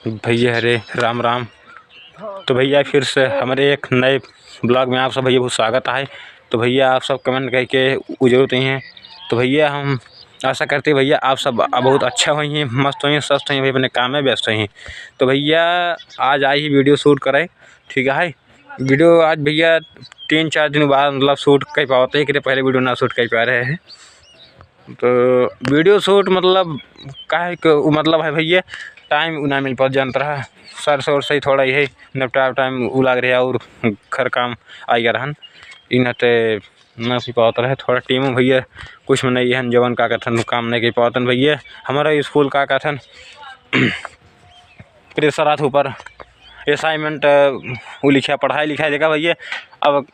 भैया हरे राम राम। तो भैया फिर से हमारे एक नए ब्लॉग में आप सब भैया बहुत स्वागत है। तो भैया आप सब कमेंट करके जरूरत नहीं है। तो भैया हम आशा करते हैं भैया आप सब बहुत अच्छा हुई हैं, मस्त हुई हैं, स्वस्थ हुई हैं, भैया अपने काम में व्यस्त हुई हैं। तो भैया आज ही वीडियो शूट करें, ठीक है। वीडियो आज भैया 3-4 दिन बाद मतलब शूट कर पाते हैं कि पहले वीडियो ना शूट कर पा रहे हैं। तो वीडियो शूट मतलब काहे मतलब है भैया टाइम ना मिल पाता जानता रहा सर सोर से थोड़ा यही निपटा टाइम लग रहा और घर काम आई रहन इनते न पी पाता रहे थोड़ा टीम भैया कुछ में नहीं है जवन का कथन काम नहीं कर पाता भैया हमारा स्कूल का कथन प्रेशर हाथ ऊपर असाइनमेंट वो लिखा पढ़ाई लिखाई देखा भैया अब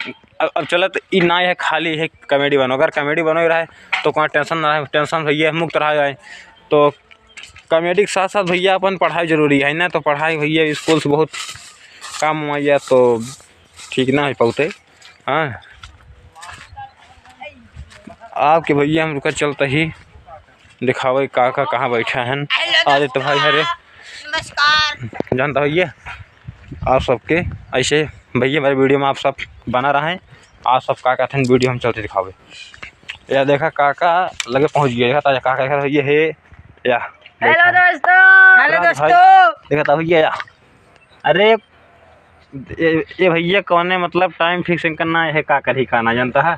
चलत इ ना है खाली है कॉमेडी बनो अगर कॉमेडी बनो रहा है तो कोई टेंशन ना है टेंशन भैया मुक्त रहा जाए। तो कॉमेडी के साथ साथ भैया अपन पढ़ाई जरूरी है ना। तो पढ़ाई भैया स्कूल से बहुत काम आइए तो ठीक ना है पाते। हाँ आपके भैया हम रुका चलते ही दिखावे काका कहाँ बैठा है आदित्य भाई हरे नमस्कार। जानता भैया आप सबके ऐसे भैया मेरे वीडियो में आप सब बना रहे हैं। आप सब काका थे वीडियो हम चलते दिखावे या देखा काका लगे पहुंच गया देखा ताजा काका भैया है या हेलो दोस्तों देखा था भैया या अरे ये भैया कौन है मतलब टाइम फिक्सिंग करना है काका ही खाना जानता है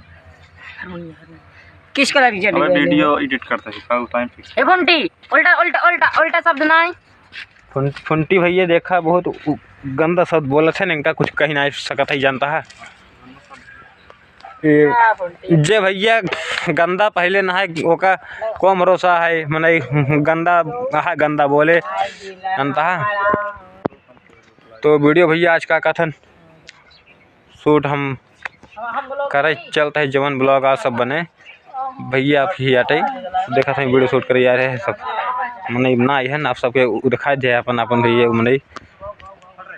किस कलर की वीडियो एडिट करता है टाइम फिक्स ए फुंटी उल्टा उल्टा उल्टा उल्टा शब्द ना फुंटी भैया देखा बहुत गंदा शब्द बोला था ना इनका कुछ कहीं ना सकता ही जानता है जे भैया गंदा पहले ना है ओका कम भरोसा है मने गंदा बोले जानता है। तो वीडियो भैया आज का कथन शूट हम करे चलता है जवन ब्लॉग आज सब बने भैया आप ही आटे देखा था वीडियो शूट करे जा रहे हैं सब मने ना है ना आप सबके दिखा दे अपन अपन भैया मने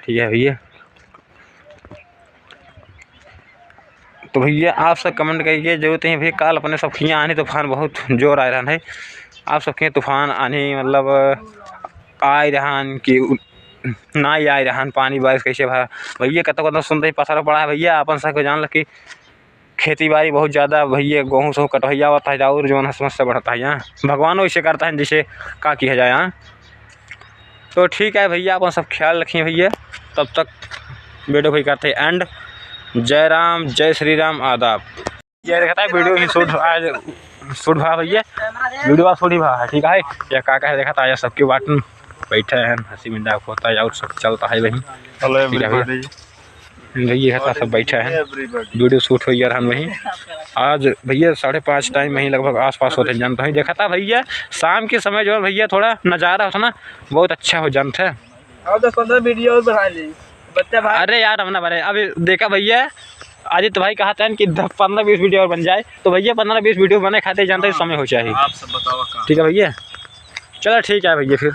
ठीक है भैया। तो भैया आप सब कमेंट करिए जरूरत है भैया कल अपने सब खियाँ आने तूफान बहुत जोर आ रहा है आप सबके तूफान आने मतलब आ रहा कि ना ही आ रहा पानी बारिश कैसे भैया कत सुनते ही पसारा पड़ा है भैया अपन सबको जान लग कि खेती बाड़ी बहुत ज़्यादा भैया गेहूँ सब कटवैया होता है और जो है समस्या बढ़ता है यहाँ भगवान वैसे करता है जिसे का किया जाए यहाँ। तो ठीक है भैया अपन सब ख्याल रखिए भैया तब तक वीडियो भाई करते हैं एंड जय राम जय श्री राम आदाब। ये देखता है वीडियो ही शूट आज शूट भा भैया वीडियो शूट ही भा है ठीक है या काका है देखा था सबके बाटन बैठे हैं हंसी मजाक होता है और सब चलता है वहीं भैया सब बैठे हैं वीडियो शूट हो गया वहीं आज भैया 5:30 टाइम वहीं लगभग आसपास होते जानते हैं देखा था भैया शाम के समय जो है भैया थोड़ा नज़ारा होता ना बहुत अच्छा हो जानता है। 10-15 वीडियो बना ली बच्चा भाई अरे यार हमने बने अभी देखा भैया आदित्य भाई कहा था कि 15-20 वीडियो और बन जाए तो भैया 15-20 वीडियो बने खाते जानते समय हो चाहिए। आप सब बताओ ठीक है भैया चलो ठीक है भैया फिर।